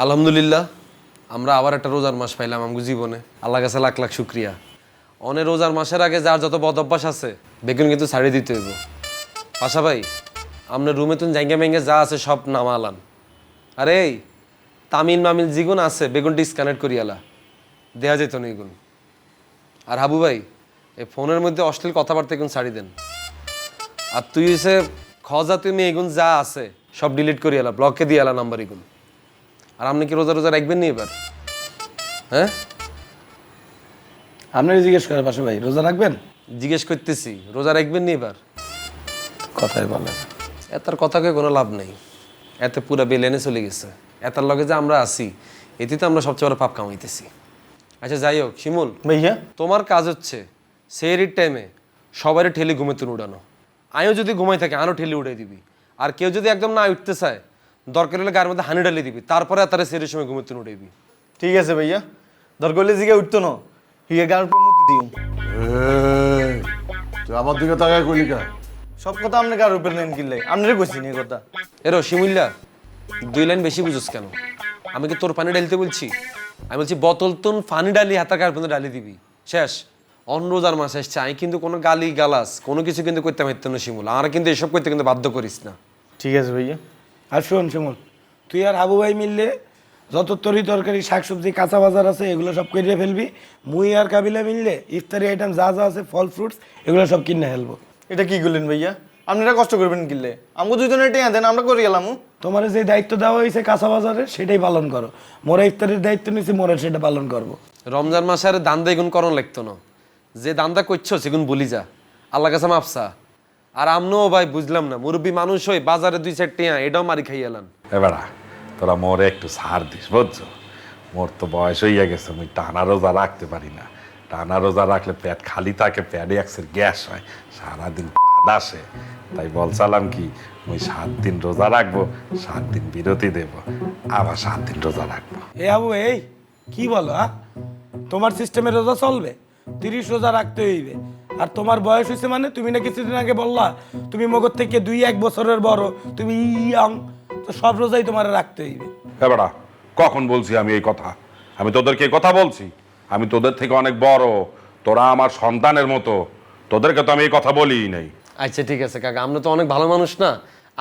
আলহামদুলিল্লাহ আমরা আবার একটা রোজার মাস পাইলাম আমার জীবনে। আল্লাহ কাছে লাখ লাখ শুক্রিয়া। অনেক রোজার মাসের আগে যার যত বদ অভ্যাস আছে বেগুন কিন্তু ছাড়িয়ে দিতে হইব। পাশা ভাই আপনার রুমে তুমি জায়গা মেঙ্গে যা আছে সব নামালান। আরে এই তামিল মামিল যেগুন আছে বেগুন ডিসকানেক্ট করিয়ালা দেয়া যেত না এগুন। আর হাবু ভাই এই ফোনের মধ্যে অশ্লীল কথাবার্তা এগুন ছাড়ি দেন। আর তুই এসে খজা তুমি এগুন যা আছে সব ডিলিট করিয়ালা, ব্লকে দিয়ালা নাম্বার এগুন। আর আপনি কি রোজা রোজা রাখবেন নি এবার? হ্যাঁ আপনারই জিজ্ঞেস করে পাশে ভাই রোজা রাখবেন? জিজ্ঞেস করতেছি রোজা রাখবেন নি এবার? কথাই বলেন। এতার কথাকে কোনো লাভ নেই, এতে পুরা বেলেনে চলে গেছে। এতার লগে যে আমরা আছি এতে তো আমরা সবচেয়ে বড় পাপ কামাইতেছি। আচ্ছা যাই হোক শিমুল ভাইয়া তোমার কাজ হচ্ছে সেহরির টাইমে সবারই ঠেলে ঘুমে তুলে উড়ানো। আমিও যদি ঘুমাই থাকে আরও ঠেলে উড়াই দিবি। আর কেউ যদি একদম না উঠতে চায় দরকার হলে গায়ের মধ্যে হানি ডালি দিবি, তারপরে তারা সেহরির সময় ঘুমে তুলে উঠাইবি। ঠিক আছে ভাইয়া, দরকার হলে জিগে উঠতো না, হিগে গার উপরে মুতি দিও। তুই আমার দিকে তাকায় কইলি কা? সব কথা আপনি গার উপরে নেন কিনলে আপনারে কইছি নি কথা। এরো শিমুল্লা 2 লাইন বেশি বুঝোস কেন? আমি কি তোর পানি ডালিতে বলছি? আমি বলছি বোতল তুন পানি ডালি হাতার গায়ের মধ্যে ডালি দিবি, শেষ। অন্য রোজার মাস আসছে, আমি কিন্তু কোনো গালি গালাস কোনো কিছু কিন্তু করতে পারতাম না শিমুল। আর কিন্তু এসব করতে কিন্তু বাধ্য করিস না। ঠিক আছে ভাইয়া। আর শোন শিমুল, তুই আর আবু ভাই মিললে যত তরি তরকারি শাকসবজি কাঁচা বাজার আছে এগুলো সব কিনে ফেলবি। মুই আর কাবিলা মিললে ইফতারি আইটেম যা যা আছে ফল ফ্রুটস এগুলো সব কিনে ফেলবো। এটা কি করলেন ভাইয়া? আপনারা কষ্ট করবেন কিনলে, আমাকে দুজনের টেয়া দেন, আমরা করে গেলাম। তোমার যে দায়িত্ব দেওয়া হয়েছে কাঁচা বাজারে সেটাই পালন করো। মোরা ইফতারির দায়িত্ব নিয়েছি, মোরা সেটা পালন করবো। রমজান মাসে আর দান্দা এগুন করণ লাগতো না। যে দান্দা করছো সেগুন বলি যা, আল্লাহ কাছে মাপসা। আর আমনও ভাই বুঝলাম না, মুরব্বী মানুষ হই বাজারে 2-4 টিয়া এটাও মারি খাইয়ালান। এবারা তোরা মোরে একটু ছাড় দিস বুঝছো? মোর তো বয়স হইয়া গেছে, মুই টানা রোজা রাখতে পারি না। টানা রোজা রাখলে পেট খালি থাকে, পেটে একসের গ্যাস হয়, সারাদিন আসে। তাই বলছিলাম কি মুই 7 দিন রোজা রাখবো, 7 দিন বিরতি দেব, আবার 7 দিন রোজা রাখবো। এ আবু এই কি বলো? তোমার সিস্টেমে রোজা চলবে, 30 রোজা রাখতে হইবে। আর তোমার বয়স হয়েছে মানে তুমি না কিছুদিন আগে বললা তুমি মগর থেকে 2-1 বছরের বড়, তুমি ইয়াং, তো সব রোজাই তোমার রাখতে হইবে। এবারা কখন বলছি আমি এই কথা? আমি তোদেরকে এই কথা বলছি? আমি তোদের থেকে অনেক বড়, তোরা আমার সন্তানের মতো, তোদেরকে তো আমি এই কথা বলিই নাই। আচ্ছা ঠিক আছে কাকা, আপনি তো অনেক ভালো মানুষ না,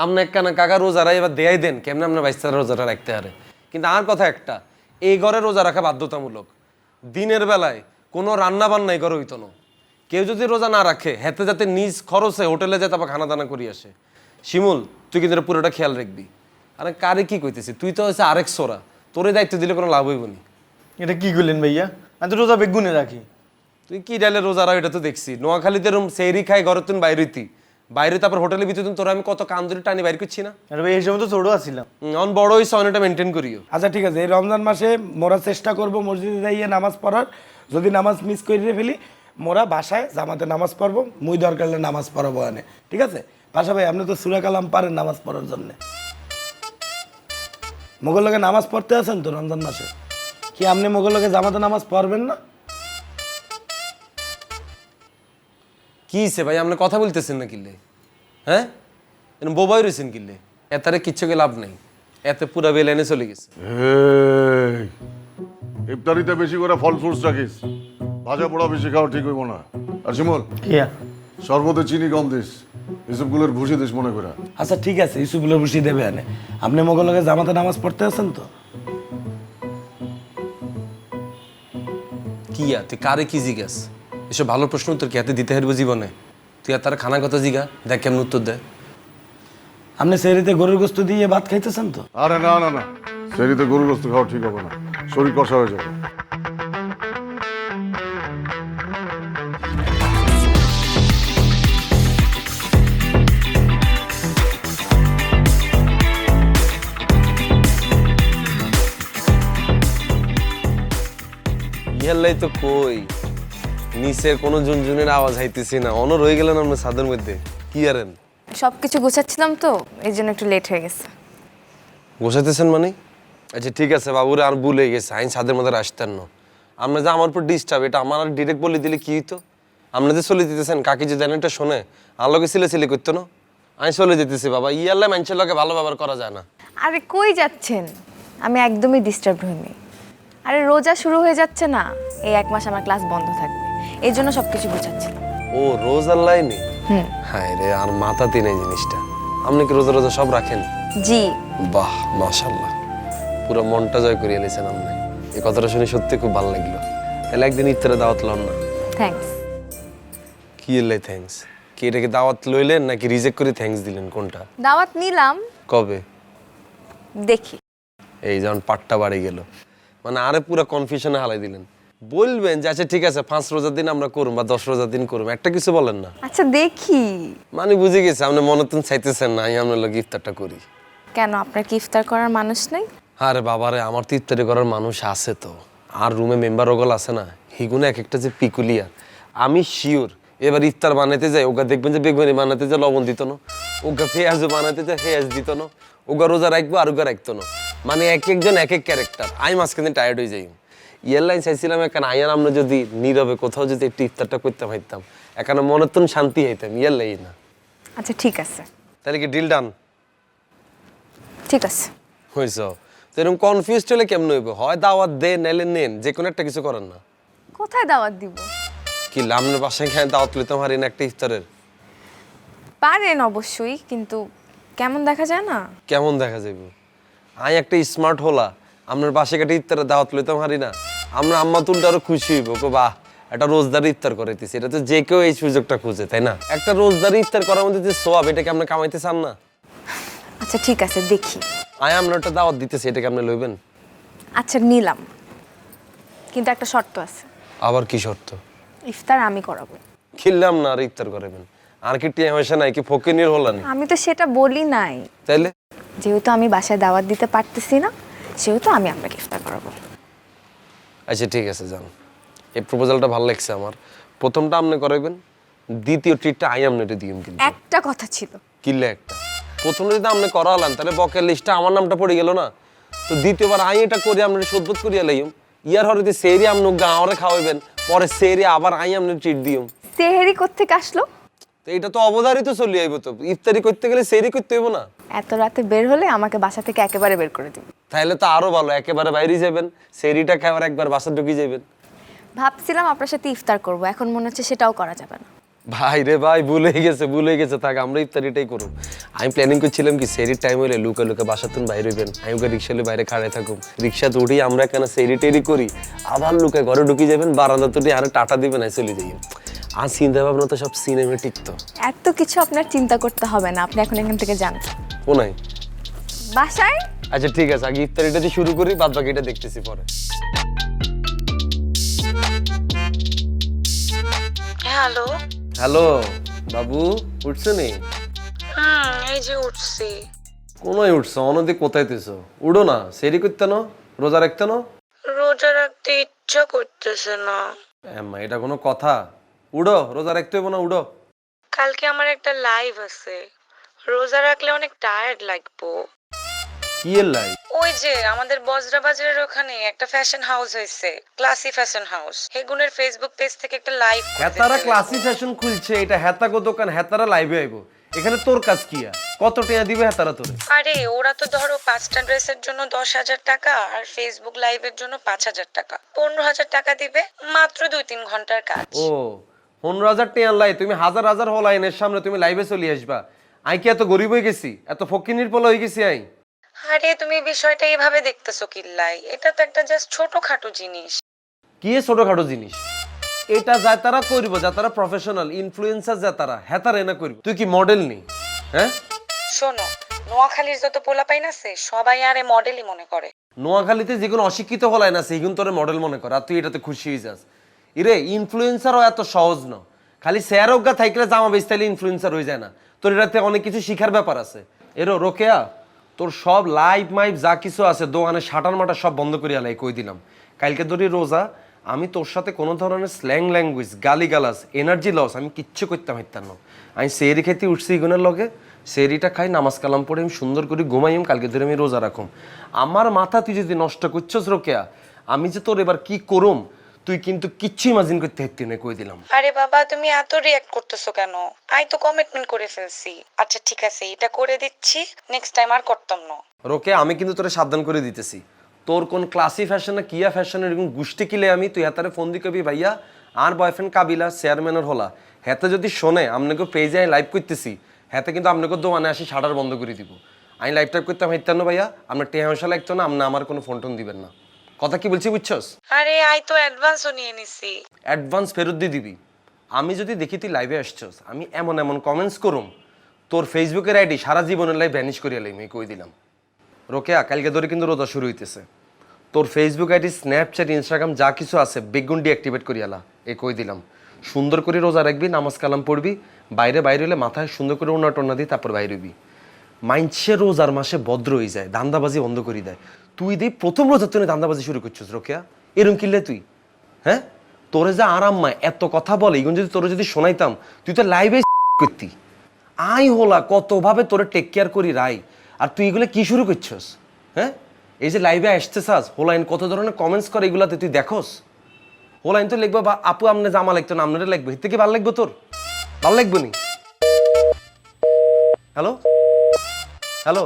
আপনি একখানা কাকা রোজারা এবার দেয়াই দেন কেমন আপনার বাইস্তারা রোজাটা রাখতে পারে। কিন্তু আর কথা একটা, এই ঘরে রোজা রাখা বাধ্যতামূলক। দিনের বেলায় কোনো রান্না বান্না এই ঘরে হইতো না। কেউ যদি রোজা না রাখে হেতে যাতে নিজ খরচে হোটেলে যায় তারপর খানা দানা করি আসে। শিমুল তুই কিন্তু এটা পুরোটা খেয়াল রাখবি। আরে কারে কি কইতেছি, তুই তো হচ্ছে আরেক সোরা, তোরে দায়িত্ব দিলে কোনো লাভ হইব নি। এটা কি করলেন ভাইয়া? আমি তো রোজা বেগুনে রাখি। তুই কি ডালে রোজা রাখ এটা তো দেখছি। নোয়াখালীতে রুম সেহরি খাই ঘরে তুই বাইরেতি বাইরে, তারপর হোটেলের ভিতরে তোরা আমি কত কান্দুরি টানি বাইর করছি না। আরে ভাই এই সময় তো ছোট আছিলাম। অন বড় হয়েছে অনেকটা মেনটেন করিও। আচ্ছা ঠিক আছে, এই রমজান মাসে মোরা চেষ্টা করব মসজিদে যাইয়ে নামাজ পড়ার। যদি নামাজ মিস করে ফেলি মোরা বাসায় জামাতে নামাজ পড়বো, মুই দরকার হলে নামাজ পড়াবো আনে, ঠিক আছে? পাশা ভাই আপনি তো সূরা কালাম পারেন নামাজ পড়ার জন্য, মোগল লোকে নামাজ পড়তে আছেন তো রমজান মাসে, কি আপনি মোগল লোকে জামাতে নামাজ পড়বেন না? কি সে ভাই আপনি কথা বলতেছেন না কিল্লে? হ্যাঁ বোবাই রয়েছেন কিল্লে? এতারে কিচ্ছুকে লাভ নেই, এতে পুরা বেল এনে চলে গেছে। এই ইফতারিতে বেশি করে ফল ফ্রুটস রাখিস, ভাজা পোড়া বেশি খাওয়া ঠিক হইব না। আর শিমুল কিয়া শরবতে চিনি কম দিস, এসবগুলোর ভুষি দিস মনে করে। আচ্ছা ঠিক আছে, ইসুফুলের বসি দেবে আনে। আপনি মোগল লোকে জামাতে নামাজ পড়তে আছেন তো? কি তুই কারে কি জিজ্ঞাস? এসব ভালো প্রশ্ন উত্তর কি হাতে দিতে হারবো জীবনে? তুই আর তার খানা কথা জিগা, দেখ কেমন উত্তর দেয়। আপনি সেরিতে গরুর গোস্ত দিয়ে ভাত খাইতেছেন তো? আরে না না না, সেরিতে গরুর গোস্ত খাওয়া ঠিক হবে না, শরীর কষা হয়ে যাবে। ইহাল্লাই তো কই নিচের কোনো ঝুনঝুনের আওয়াজ হাইতেছি না, অনর হয়ে গেলেন আমরা ছাদের মধ্যে। কি আরেন? সবকিছু গোছাচ্ছিলাম তো এই জন্য একটু লেট হয়ে গেছে। বসাইতেছেন মানে? আচ্ছা ঠিক আছে বাবুরে আর ভুলে গেছে, আইন ছাদের মধ্যে আসতেন না। আপনি যে আমার উপর ডিস্টার্ব, এটা আমার আর ডিরেক্ট বলে দিলে কি হইতো? আপনি যে চলে দিতেছেন কাকি যে জানেন এটা শোনে আলোকে সিলে করতো না। আমি চলে যেতেছি বাবা, ইয়াল্লা মানুষের লোকে ভালো ব্যবহার করা যায় না। আরে কই যাচ্ছেন? আমি একদমই ডিস্টার্ব হইনি। আরে রোজা শুরু হয়ে যাচ্ছে না, এই 1 মাস আমার ক্লাস বন্ধ থাকবে, এই জন্য সব কিছু বোঝাচ্ছিলাম। ও রোজার লাইনে? হ্যাঁ রে, আর মাথাতে নেই জিনিসটা। আপনি কি রোজা রোজা সব রাখেন? জি। বাহ মাশাল্লাহ, পুরো মনটা জয় করিয়ে নিয়েছেন আপনি। এই কথাটা শুনে সত্যি খুব ভালো লাগলো। তাহলে একদিন ইফতারে দাওয়াত লন না। থ্যাঙ্কস। কি এলে থ্যাঙ্কস? কি এটাকে দাওয়াত লইলেন নাকি রিজেক্ট করে থ্যাঙ্কস দিলেন, কোনটা? দাওয়াত নিলাম, কবে? দেখি। এই যেমন পাট্টা বাড়ি গেল, মানে আরে পুরো কনফিউশনে হালাই দিলেন। বলবেন যে আচ্ছা ঠিক আছে 5 রোজার দিন আমরা করুম বা 10 রোজার দিন করুম, একটা কিছু বলেন না। আচ্ছা দেখি। মানে বুঝে গেছে আপনি মনতুন চাইতেছেন না আমি আপনার লোক ইফতারটা করি। কেন, আপনার কি ইফতার করার মানুষ নেই? আরে বাবারে, আমার তো ইফতারি করার মানুষ আছে তো। আর রুমে মেম্বার ওগুলো আছে না, হিগুনে এক একটা যে পিকুলিয়ার। আমি শিওর এবার ইফতার বানাইতে যাই ওগা দেখবেন যে বেগুনি বানাইতে যায় লবণ দিত না, ওগা পেঁয়াজ বানাইতে যায় পেঁয়াজ দিত না, ওগা রোজা রাখবো আর ওগা রাখতো না। মানে এক একজন এক এক ক্যারেক্টার। আমি মাঝখানে টায়ার্ড হয়ে যাই। ইয়ারলাইন চাইছিলাম এখানে আয়ার আমরা যদি নীরবে কোথাও যদি একটু ইফতারটা করতে পারতাম, এখানে মনতুন শান্তি হইতাম। ইয়ারলাই না। আচ্ছা ঠিক আছে। তাহলে কি ডিল ডান? ঠিক আছে। হয়েছ তো এরকম কনফিউজ হলে কেমন হইব? হয় দাওয়াত দেন নাইলে নেন, যে কোনো একটা কিছু করেন না। কোথায় দাওয়াত দিব? কি লামনের বাসায় খেয়ে দাওয়াত লইতাম হারি না একটা ইফতারের? পারেন অবশ্যই, কিন্তু কেমন দেখা যায় না? কেমন দেখা যাবে? আমি একটা স্মার্ট হলা আপনার বাসায় একটা ইফতারের দাওয়াত লইতাম হারি না? আমরা আম্মা তুলটা আরো খুশি হইব, কো বাহ একটা রোজদার ইফতার করাইতেছি। এটা তো যে কেউ এই সুযোগটা খুঁজে, তাই না? একটা রোজদার ইফতার করার মধ্যে যে সোয়াব, এটাকে আপনি কামাইতে চান না? আচ্ছা ঠিক আছে, দেখি। আয় আপনার একটা দাওয়াত দিতেছি, এটাকে আপনি লইবেন? আচ্ছা নিলাম, কিন্তু একটা শর্ত আছে। আবার কি শর্ত? ইফতার আমি করাবো। খিললাম না আর ইফতার করাবেন? আর কি টিয়া পয়সা নাই কি ফকিনির হলানি? আমি তো সেটা বলি নাই। তাইলে যেহেতু আমি বাসায় দাওয়াত দিতে পারতেছি না, সেহেতু আমি আপনাকে ইফতার করাবো। আচ্ছা ঠিক আছে, যান। এই প্রপোজালটা ভালো লাগছে আমার। প্রথমটা আপনি করাইবেন, দ্বিতীয় ট্রিটটা আই আপনি এটা দিবেন। কিন্তু একটা কথা ছিল। কিনলে একটা প্রথমে যদি আপনি করালাম তাহলে বকের লিস্টে আমার নামটা পড়ে গেল না? তো দ্বিতীয়বার আই এটা করি আপনার শোধবোধ করিয়া লাইম। ইয়ার হরে সেরি আপনি গাঁওরে খাওয়াইবেন, পরে সেরি আবার আই আপনি ট্রিট দিম। সেহেরি কোত্থেকে আসলো? তো এটা তো অবধারিত চলি আইব। তো ইফতারি করতে গেলে সেরি করতে হইব না? এত রাতে বের হলে আমাকে বাসা থেকে একেবারে বের করে দিবি। তাহলে তো আরো ভালো, একেবারে বাইরে যাবেন, সেরিটা খাবার একবার বাসা ঢুকিয়ে যাবেন। ভাবছিলাম আপনার সাথে ইফতার করব, এখন মনে হচ্ছে সেটাও করা যাবে না। ভাই রে ভাই, ভুলে গেছে থাক, আমরা ইফতারিটাই করব। আমি প্ল্যানিং করছিলাম কি সেরির টাইম হইলে লুকা লুকা বাসাতুন বাইরে হইবেন, আমি ওকে রিক্সা বাইরে খাড়াই থাকুম, রিক্সাতে উঠেই আমরা কেন সেরি টেরি করি, আবার লুকে ঘরে ঢুকিয়ে যাবেন, বারান্দা তুটি আরে টাটা দিবেন, আই চলে যাই। আর চিন্তা ভাবনা তো সব সিনেমেটিক। তো এত কিছু আপনার চিন্তা করতে হবে না, আপনি এখন এখান থেকে যান। ও নাই বাসায়। আচ্ছা ঠিক আছে, আগে ইফতারিটা দিয়ে শুরু করি, বাদ বাকিটা দেখতেছি পরে। হ্যালো। হ্যালো বাবু, উঠছো নি? এই যে উঠছি। কোনোই উঠছো? অনদি কোথায় তেছো? উড়ো না, সেরি করতে না, রোজা রাখতে না? রোজা রাখতে ইচ্ছা করতেছে না। এম্মা এটা কোনো কথা? উড়ো, রোজা রাখতে হইব না, উড়ো। কালকে আমার একটা লাইভ আছে, রোজা রাখলে অনেক টায়ার্ড লাগবো। কি এর লাই? ওই যে আমাদের বজরা বাজারের ওখানে একটা ফ্যাশন হাউস হয়েছে, ক্লাসি ফ্যাশন হাউস। হেগুনের ফেসবুক পেজ থেকে একটা লাইভ। হেতারা ক্লাসি ফ্যাশন খুলছে, এটা হেতাগো দোকান, হেতারা লাইভে আইবো। এখানে তোর কাজ কি? কত টাকা দিবে হেতারা তোরে? আরে ওরা তো ধরো 5টা ড্রেসের জন্য 10,000 টাকা আর ফেসবুক লাইভের জন্য 5,000 টাকা, 15,000 টাকা দিবে, মাত্র 2-3 ঘন্টার কাজ। ও 15,000 টাকা লাই, তুমি হাজার হাজার হলাইনের সামনে তুমি লাইভে চলে আসবা। আই কি এত গরিব হয়ে গেছি, এত ফকিনির পোলা হয়ে গেছি আই? আরে তুমি বিষয়টা এইভাবে দেখতেছো কিল্লাই, এটা তো একটা জাস্ট ছোটখাটো জিনিস। কি ছোটখাটো জিনিস? এটা যা তারা করবো, যা তারা প্রফেশনাল ইনফ্লুয়েন্সার, যা তারা হেতার এনা করবি। তুই কি মডেল নি? হ্যাঁ শোনো, নোয়াখালীর যত পোলাপাইন আছে সবাই আরে মডেলই মনে করে। নোয়াখালীতে যে কোনো অশিক্ষিত হলাই না সেইগুন তোরে মডেল মনে কর, আর তুই এটাতে খুশি হয়ে যাস। ইরে ইনফ্লুয়েন্সারও এত সহজ না, খালি স্যারজ্ঞা থাকলে জামা বেচতাইলে ইনফ্লুয়েন্সার হয়ে যায় না। তোর এটাতে অনেক কিছু শিখার ব্যাপার আছে। এরো রোকেয়া, তোর সব লাইভ মাইভ যা কিছু আছে দোকানে শাটার মাটার সব বন্ধ করিয়া লাই কই দিলাম। কালকে ধরি রোজা, আমি তোর সাথে কোনো ধরনের স্ল্যাং ল্যাঙ্গুয়েজ, গালি গালাস, এনার্জি লস আমি কিচ্ছু করতাম হইতাম না। আমি সেরি খাইতে উঠছি ইগুনের লগে, সেরিটা খাই, নামাজ কালাম পড়ে আমি সুন্দর করে ঘুমাইম, কালকে ধরে আমি রোজা রাখুম। আমার মাথা তুই যদি নষ্ট করছস রোকেয়া, আমি যে তোর এবার কি করুম, তুই কিন্তু কিচ্ছু ইমাজিন করতে হেঁটতি না, কই দিলাম। আরে বাবা তুমি এত রিয়াক্ট করতেছো কেন? আমি তো কমিটমেন্ট করে ফেলছি। আচ্ছা ঠিক আছে, এটা করে দিচ্ছি, নেক্সট টাইম আর করতাম না। রোকে, আমি কিন্তু তোরে সাবধান করে দিতেছি, তোর কোন ক্লাসি ফ্যাশন না কিয়া ফ্যাশন এরকম গুষ্টি কিলে আমি তুই হাতারে ফোন দি কবি ভাইয়া আর বয়ফ্রেন্ড কাবিলা চেয়ারম্যানের হলা, হাতে যদি শোনে আপনাকে পেজে আমি লাইভ করতেছি, হাতে কিন্তু আপনাকে দোকানে আসি শাটার বন্ধ করে দিব। আমি লাইভ টাইপ করতাম হেঁটতাম না ভাইয়া, আপনার টেহা মশা লাগতো না, আপনি আমার কোনো ফোন টোন দিবেন না। কথা কি বলছি বুঝছস? আরে আই তো অ্যাডভান্সও নিয়ে নিছি। অ্যাডভান্স ফেরত দিয়ে দিবি। আমি যদি দেখি তুই লাইভে আসছস, আমি এমন এমন কমেন্টস করুম, তোর ফেসবুকের আইডি সারা জীবনের লাইভ ভ্যানিশ করিয়া লাইম, আমি কই দিলাম। রোকেয়া, কালকে ধরে কিন্তু রোজা শুরু হইতেছে, তোর ফেসবুক আইডি, স্ন্যাপচ্যাট, ইনস্টাগ্রাম যা কিছু আছে বেগুন ডিঅ্যাক্টিভেট করিয়ালা, এই কই দিলাম। সুন্দর করে রোজা রাখবি, নামাজ কালাম পড়বি, বাইরে হলে মাথায় সুন্দর করে ওনা টনা দিয়ে তারপর বাইরে হবি। মাইনসে রোজার মাসে ভদ্র হয়ে যায়, ধান্দাবাজি বন্ধ করে দেয়। তুই দিয়ে প্রথম রোজার তুই ধান্দাবাজি শুরু করছিস রোকেয়া, এরম কিনলে তুই? হ্যাঁ, তোরে যা আরাম মা এত কথা বলে, এগুলো যদি তোরে যদি শোনাইতাম তুই তো লাইভে করতি। আই হোলা কতভাবে তোরে টেক কেয়ার করি রাই, আর তুই এগুলো কি শুরু করছস? হ্যাঁ, এই যে লাইভে আসতে চাস, হোলাইন কত ধরনের কমেন্টস করে, এগুলাতে তুই দেখোস? হোলাইন তো লিখবো বা আপু আমনে জামা লাগতো না, আপনারা লাগবে, এর থেকে ভালো লাগবে তোর? ভালো লাগবে নি? হ্যালো হ্যালো,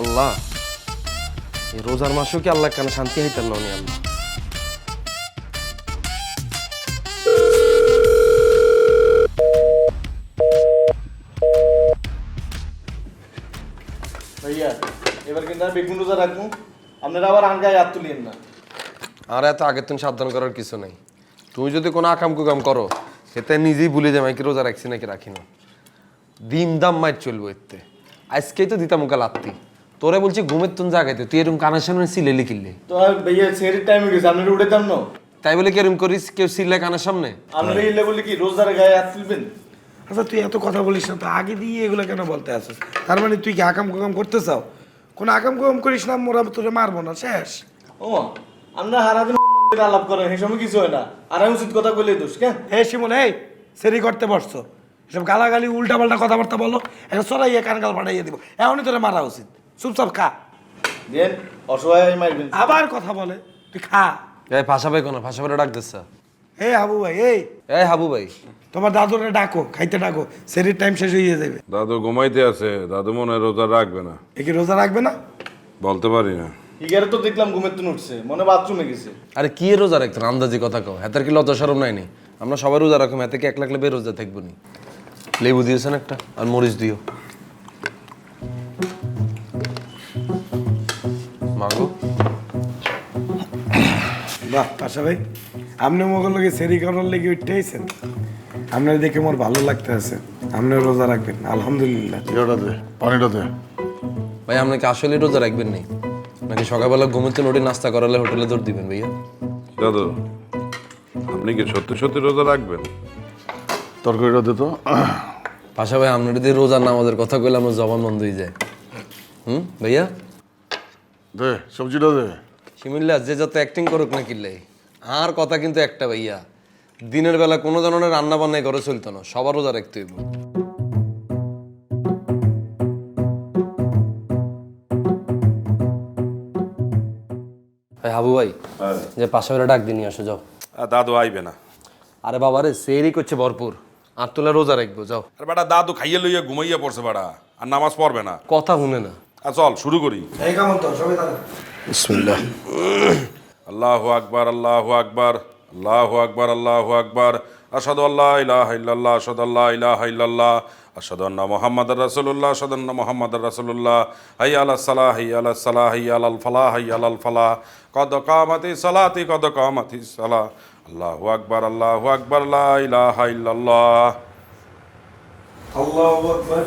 আল্লাহ এই রোজার মাসেও কি আল্লাহ কেন শান্তি হইতেন না উনি? আল্লাহ ভাইয়া এবার কিন্তু আর বেগুন রোজা রাখবো, আপনারা আবার আনগায় হাত তুলিয়েন না। আর এত আগের তুমি সাবধান করার কিছু নেই। তুমি যদি কোনো আকাম কুকাম করো, সেটা নিজেই ভুলে যাবে কি রোজা রাখছি নাকি রাখি না। দিম দাম মাইর চলবো এতে। আজকেই তো দিতাম মুখে লাত্তি, তোরে বলছি ঘুমের তুন জাগাইতে, তুই এরকম কানের সামনে সিলেলি কিনলে। তো আর ভাইয়া সেরির টাইম হয়ে গেছে, আপনারা উঠে যান না। তাই বলে কি এরকম করিস কেউ সিলে কানের সামনে? আপনারা ইলে বলে কি রোজার গায়ে হাত তুলবেন? আচ্ছা তুই এত কথা বলিস না তো, আগে দিয়ে এগুলো কেন বলতে আসিস? তার মানে তুই কি আকাম কুকাম করতে চাও? কোনো আকাম কুকাম করিস না, মোরা তোরে মারবো না, শেষ। ও আমরা হারাদিন আলাপ করেন, সেই সময় কিছু হয় না, আর আমি উচিত কথা বলে দোষ কেন? হে শিমুল, এই সেরি করতে বসছো, এসব গালাগালি উল্টা পাল্টা কথাবার্তা বলো, একটা চড়াইয়া কানগাল ফাটাইয়া দিব, এমনই তোরে মারা উচিত। চুপচাপ খা। দেন অসহায় মারবেন। আবার কথা বলে, তুই খা। এই ফাঁসা ভাই কোনো ফাঁসা ভাই ডাক দিচ্ছে। এই হাবু ভাই, এই হাবু ভাই, তোমার দাদুরে ডাকো, খাইতে ডাকো, সেরির টাইম শেষ হয়ে যাবে। দাদু ঘুমাইতে আছে, দাদু মনে হয় রোজা রাখবে না। এ কি রোজা রাখবে না? বলতে পারি না। ইগারে তো দেখলাম ঘুমের তুন উঠছে, মনে বাথরুমে গেছে। আরে কি রোজা রাখতেন আন্দাজি কথা কও, হাতের কি লজ্জা শরম নাই নি? আমরা সবাই রোজা রাখবো, হাতে কি এক লাখ লেবে রোজা থাকবো নি? লেবু দিয়েছেন একটা, আর মরিচ দিও। মাগো বাহ পাশা ভাই, আপনি মোগল লোকে সেরি করার লেগে উঠতে আইছেন, আপনার দেখে মোর ভালো লাগতে আছে। আপনিও রোজা রাখবেন আলহামদুলিল্লাহ। ইয়েটা দে, পানিটা দে। ভাই আপনি কি আসলে রোজা রাখবেন নি, নাকি সকালবেলা ঘুমোতে নোটে নাস্তা করালে হোটেলে দৌড় দিবেন ভাইয়া? দাদু আপনি কি সত্যি সত্যি রোজা রাখবেন? তরকারিটা দে তো। পাশা ভাই আপনার যদি রোজার নামাজের কথা কইলে আমার জবান বন্ধ হয়ে যায়। ভাইয়া দে সবজিটা দে। শিমিল্লা যে যত অ্যাক্টিং করুক না কিনলে, আর কথা কিন্তু একটা ভাইয়া, দিনের বেলা কোনো ধরনের রান্না বান্নায় ঘরে চলতো না, সবার রোজা রাখতে হইব। হাবু ভাই, যে পাশে বেলা ডাক দিয়ে নিয়ে আসো, যাও। দাদু আইবে না। আরে বাবা রে, সেরি করছে ভরপুর, আর তোলা রোজা রাখবো, যাও। আর বেটা দাদু খাইয়ে লইয়া ঘুমাইয়া পড়ছে বেটা, আর নামাজ পড়বে না। কথা শুনে না। আর চল শুরু করি। এই কেমন তো সবাই দাঁড়া। বিসমিল্লাহ। আল্লাহু আকবার, আল্লাহু আকবার, আল্লাহু আকবার, আল্লাহু আকবার। আশহাদু আল্লা ইলাহা ইল্লাল্লাহ, আশহাদু আল্লা ইলাহা ইল্লাল্লাহ, আশহাদু আন্না মুহাম্মাদার রাসূলুল্লাহ, আশহাদু আন্না মুহাম্মাদার রাসূলুল্লাহ। হাইয়া আলাস সালাহ, হাইয়া আলাস সালাহ, হাইয়া আলাল ফালাহ, হাইয়া আলাল ফালাহ। কদ কামাতিস সালাতি, কদ কামাতিস সালাহ। আল্লাহু আকবার, আল্লাহু আকবার, লা ইলাহা ইল্লাল্লাহ। আল্লাহু আকবার।